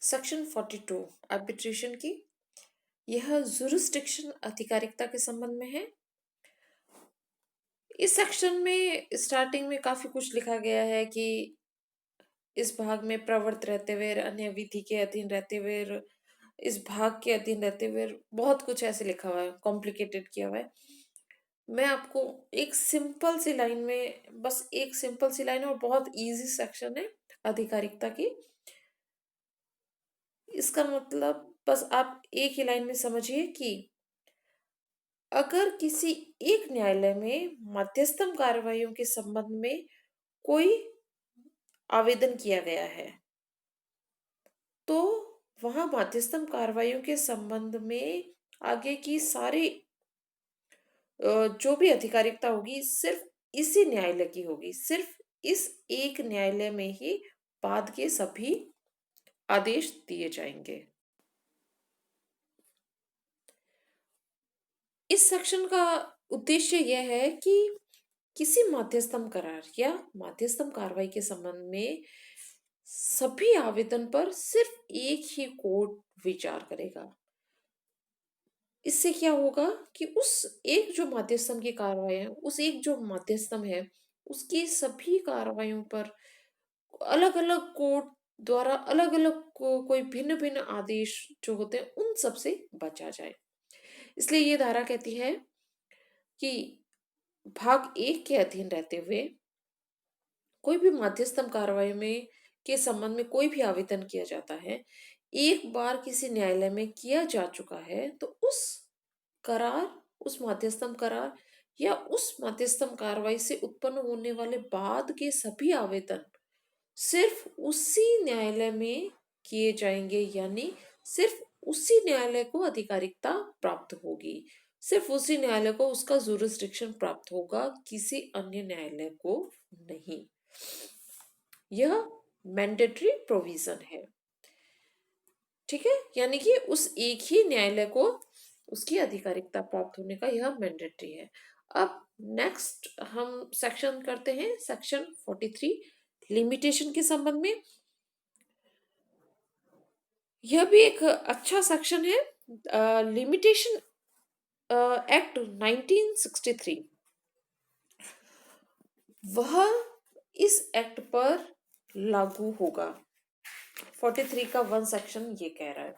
Section 42 arbitration की यह jurisdiction आधिकारिकता के संबंध में है। इस सेक्शन में स्टार्टिंग में काफी कुछ लिखा गया है कि इस भाग में प्रवर्त रहते हुए अन्य विधि के अधीन रहते हुए इस भाग के अधीन रहते हुए बहुत कुछ ऐसे लिखा हुआ है, कॉम्प्लिकेटेड किया हुआ है। मैं आपको एक सिंपल सी लाइन में, बस एक सिंपल सी लाइन और बहुत इजी सेक्शन है आधिकारिकता की। इसका मतलब बस आप एक ही लाइन में समझिए कि अगर किसी एक न्यायालय में मध्यस्थम कार्रवाइयों के संबंध में कोई आवेदन किया गया है तो वहां मध्यस्थम कार्रवाइयों के संबंध में आगे की सारी जो भी आधिकारिकता होगी सिर्फ इसी न्यायालय की होगी। सिर्फ इस एक न्यायालय में ही बाद के सभी आदेश दिए जाएंगे। इस सेक्शन का उद्देश्य यह है कि किसी मध्यस्थम करार या मध्यस्थम कार्रवाई के संबंध में सभी आवेदन पर सिर्फ एक ही कोर्ट विचार करेगा। इससे क्या होगा कि उस एक जो मध्यस्थम की कार्रवाई है, उस एक जो मध्यस्थम है, उसकी सभी कार्रवाइयों पर अलग अलग कोर्ट द्वारा अलग अलग कोई भिन्न भिन्न आदेश जो होते हैं उन सब से बचा जाए। इसलिए ये धारा कहती है कि भाग एक के अधीन रहते हुए कोई भी मध्यस्थम कार्रवाई में के संबंध में कोई भी आवेदन किया जाता है, एक बार किसी न्यायालय में किया जा चुका है तो उस करार, उस मध्यस्थम करार या उस मध्यस्थम कार्रवाई से उत्पन्न होने वाले बाद के सभी आवेदन सिर्फ उसी न्यायालय में किए जाएंगे। यानी सिर्फ उसी न्यायालय को आधिकारिकता प्राप्त होगी, सिर्फ उसी न्यायालय को उसका जुरिस्डिक्शन प्राप्त होगा, किसी अन्य न्यायालय को नहीं। यह मैंडेटरी प्रोविजन है। ठीक है, यानी कि उस एक ही न्यायालय को उसकी आधिकारिकता प्राप्त होने का यह मैंडेटरी है। अब नेक्स्ट हम सेक्शन करते हैं, सेक्शन 43 लिमिटेशन के संबंध में। यह भी एक अच्छा सेक्शन है। लिमिटेशन एक्ट 1963 वह इस एक्ट पर लागू होगा। 43 का 1 सेक्शन ये कह रहा है।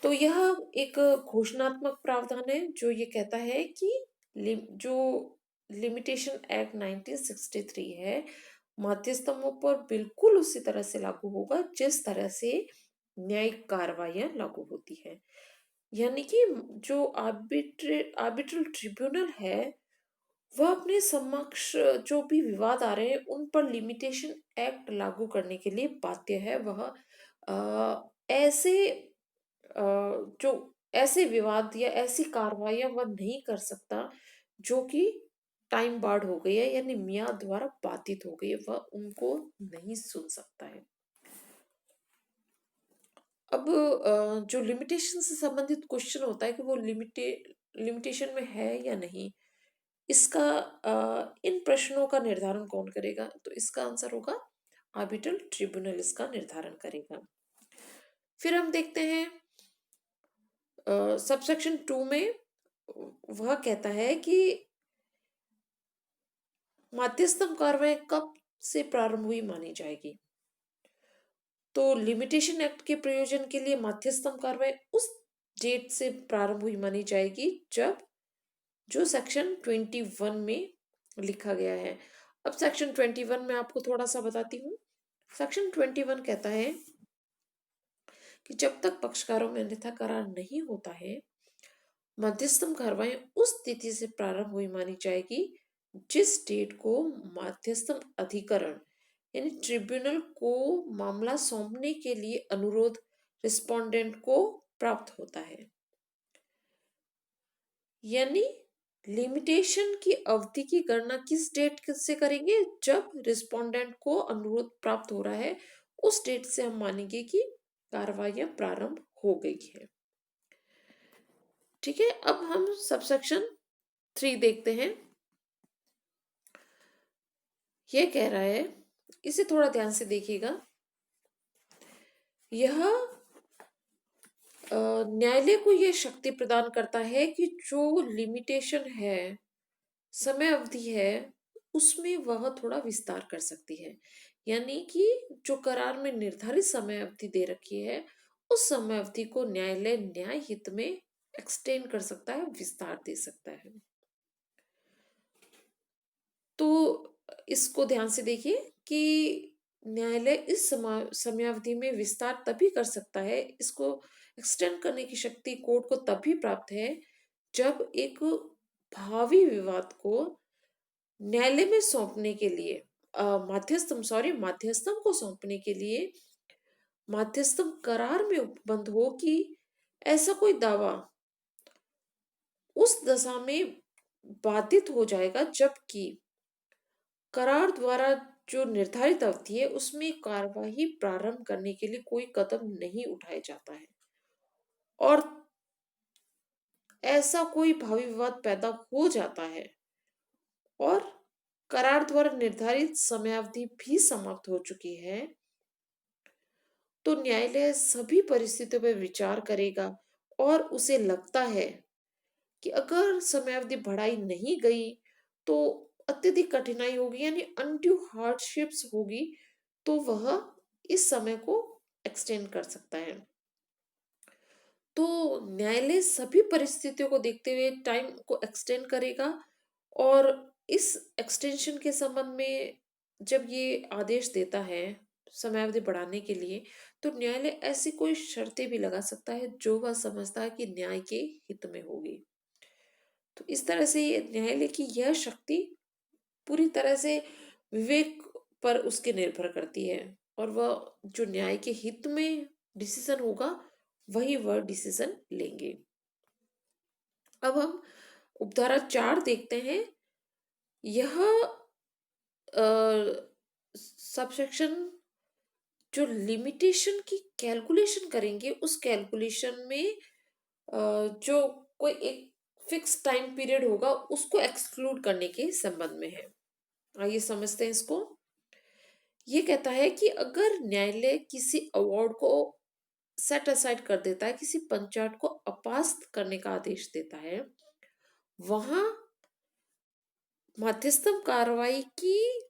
तो यह एक घोषणात्मक प्रावधान है जो ये कहता है कि जो लिमिटेशन एक्ट 1963 है मध्यस्थों पर बिल्कुल उसी तरह से लागू होगा जिस तरह से न्यायिक कार्रवाइयां लागू होती है। यानी कि जो आर्बिट्रल ट्रिब्यूनल है वह अपने समक्ष जो भी विवाद आ रहे हैं उन पर लिमिटेशन एक्ट लागू करने के लिए बाध्य है। वह ऐसे जो ऐसे विवाद या ऐसी कार्रवाइयां वह नहीं कर सकता जो कि टाइम बार्ड हो गई है, यानी मियाद द्वारा बाधित हो गई है, वह उनको नहीं सुन सकता है। अब जो लिमिटेशन से संबंधित क्वेश्चन होता है कि वो लिमिटेशन में है या नहीं, इसका इन प्रश्नों का निर्धारण कौन करेगा? तो इसका आंसर होगा आर्बिट्रल ट्रिब्यूनल इसका निर्धारण करेगा। फिर हम देखते हैं सबसेक्शन 2 में वह कहता है कि मध्यस्थम कार्रवाई कब से प्रारंभ हुई मानी जाएगी। तो लिमिटेशन एक्ट के प्रयोजन के लिए मध्यस्थम कार्रवाई उस डेट से प्रारंभ हुई मानी जाएगी जब जो सेक्शन 21 में लिखा गया है। अब सेक्शन 21 में आपको थोड़ा सा बताती हूँ। सेक्शन 21 कहता है कि जब तक पक्षकारों में अन्यथा करार नहीं होता है मध्यस्थम कार्रवाई उस तिथि से प्रारंभ हुई मानी जाएगी जिस डेट को मध्यस्थम अधिकरण यानी ट्रिब्यूनल को मामला सौंपने के लिए अनुरोध रिस्पोंडेंट को प्राप्त होता है। यानी लिमिटेशन की अवधि की गणना किस डेट से करेंगे? जब रिस्पोंडेंट को अनुरोध प्राप्त हो रहा है उस डेट से हम मानेंगे कि कार्रवाइयां प्रारंभ हो गई है। ठीक है, अब हम सबसेक्शन 3 देखते हैं। यह कह रहा है, इसे थोड़ा ध्यान से देखिएगा यह न्यायालय को यह शक्ति प्रदान करता है कि जो लिमिटेशन है, समय अवधि है, उसमें वह थोड़ा विस्तार कर सकती है। यानी कि जो करार में निर्धारित समय अवधि दे रखी है, उस समय अवधि को न्यायालय न्याय हित में एक्सटेंड कर सकता है, विस्तार दे सकता है। तो इसको ध्यान से देखिए कि न्यायालय इस समयावधि में विस्तार तभी कर सकता है, इसको एक्सटेंड करने की शक्ति कोर्ट को तभी प्राप्त है जब एक भावी विवाद को न्यायालय में सौंपने के लिए माध्यस्थम को सौंपने के लिए माध्यस्थम करार में उपबंध हो कि ऐसा कोई दावा उस दशा में बाधित हो जाएगा जबकि करार द्वारा जो निर्धारित अवधि है उसमें कार्यवाही प्रारंभ करने के लिए कोई कदम नहीं उठाया जाता है और ऐसा कोई भावी विवाद पैदा हो जाता है और करार द्वारा निर्धारित समयावधि भी समाप्त हो चुकी है, तो न्यायालय सभी परिस्थितियों पर विचार करेगा और उसे लगता है कि अगर समयावधि बढ़ाई नहीं गई तो अत्यधिक कठिनाई होगी, यानी अनड्यू हार्डशिप्स होगी, तो वह इस समय को एक्सटेंड कर सकता है। तो न्यायालय सभी परिस्थितियों को देखते हुए टाइम को एक्सटेंड करेगा और इस एक्सटेंशन के संबंध में जब ये आदेश देता है समयावधि बढ़ाने के लिए, तो न्यायालय ऐसी कोई शर्तें भी लगा सकता है जो वह समझता है कि न्याय के हित में होगी। तो इस तरह से ये न्यायालय की यह शक्ति पूरी तरह से विवेक पर उसके निर्भर करती है और वह जो न्याय के हित में डिसीजन होगा वही वह डिसीजन लेंगे। अब हम उपधारा 4 देखते हैं। यह सबसेक्शन जो लिमिटेशन की कैलकुलेशन करेंगे उस कैलकुलेशन में जो कोई एक फिक्स टाइम पीरियड होगा उसको एक्सक्लूड करने के संबंध में है। आइए समझते हैं इसको। ये कहता है कि अगर न्यायालय किसी अवार्ड को सेट असाइड कर देता है, किसी पंचायत को अपास्त करने का आदेश देता है, वहां मध्यस्थम कार्रवाई की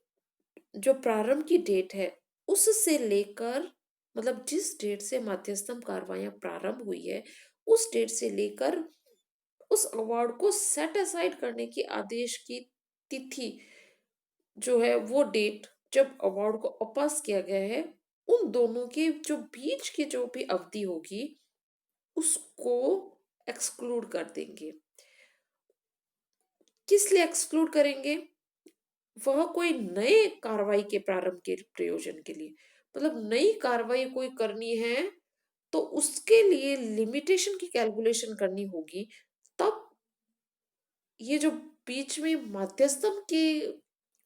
जो प्रारंभ की डेट है उससे लेकर, मतलब जिस डेट से मध्यस्थम कार्रवाइयां प्रारंभ हुई है उस डेट से लेकर उस अवार्ड को सेट असाइड करने की आदेश की तिथि जो है वो डेट जब अवार्ड को अपास किया गया है, उन दोनों के जो बीच की जो भी अवधि होगी उसको एक्सक्लूड कर देंगे। किस लिए एक्सक्लूड करेंगे? वह कोई नए कार्रवाई के प्रारंभ के प्रयोजन के लिए, मतलब नई कार्रवाई कोई करनी है तो उसके लिए लिमिटेशन की कैलकुलेशन करनी होगी। तब ये जो बीच में मध्यस्थम की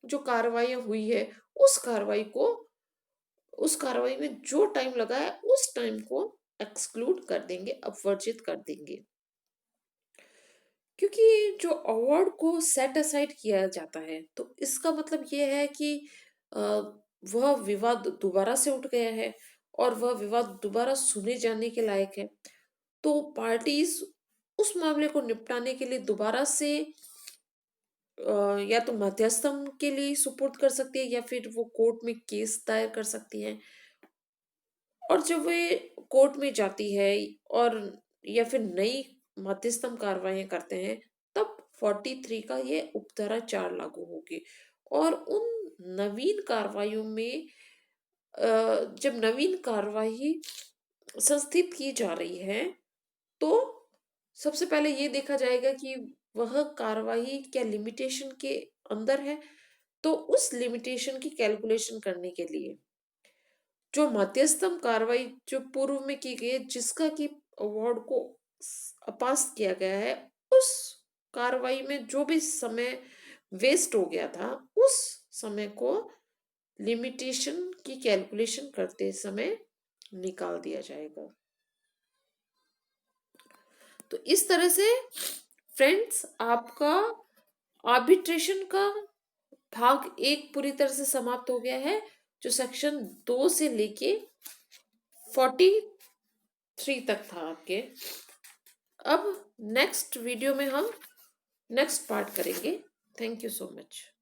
जो कार्रवाई हुई है उस कार्रवाई को, उस कार्रवाई में जो टाइम लगा है उस टाइम को एक्सक्लूड कर देंगे, अपवर्जित कर देंगे। क्योंकि जो अवार्ड को सेट असाइड किया जाता है तो इसका मतलब ये है कि अ, वह विवाद दोबारा से उठ गया है और वह विवाद दोबारा सुने जाने के लायक है, तो पार्टीज उस मामले को निपटाने के लिए दोबारा से या तो मध्यस्थम के लिए सुपुर्द कर सकती है या फिर वो कोर्ट में केस दायर कर सकती है। और जब वे कोर्ट में जाती है और या फिर नई मध्यस्थम कार्रवाइयां करते हैं, तब 43 का ये उपधारा 4 लागू होगी और उन नवीन कार्रवाइयों में जब नवीन कार्रवाई संस्थित की जा रही है तो सबसे पहले ये देखा जाएगा कि वह कार्रवाई क्या लिमिटेशन के अंदर है, तो उस लिमिटेशन की कैलकुलेशन करने के लिए जो मध्यस्थम कार्रवाई जो पूर्व में की गई है जिसका कि अवार्ड को अपास किया गया है, उस कार्रवाई में जो भी समय वेस्ट हो गया था उस समय को लिमिटेशन की कैलकुलेशन करते समय निकाल दिया जाएगा। तो इस तरह से फ्रेंड्स आपका आर्बिट्रेशन का भाग 1 पूरी तरह से समाप्त हो गया है, जो सेक्शन 2 से लेके 43 तक था आपके। अब नेक्स्ट वीडियो में हम नेक्स्ट पार्ट करेंगे। Thank you so much.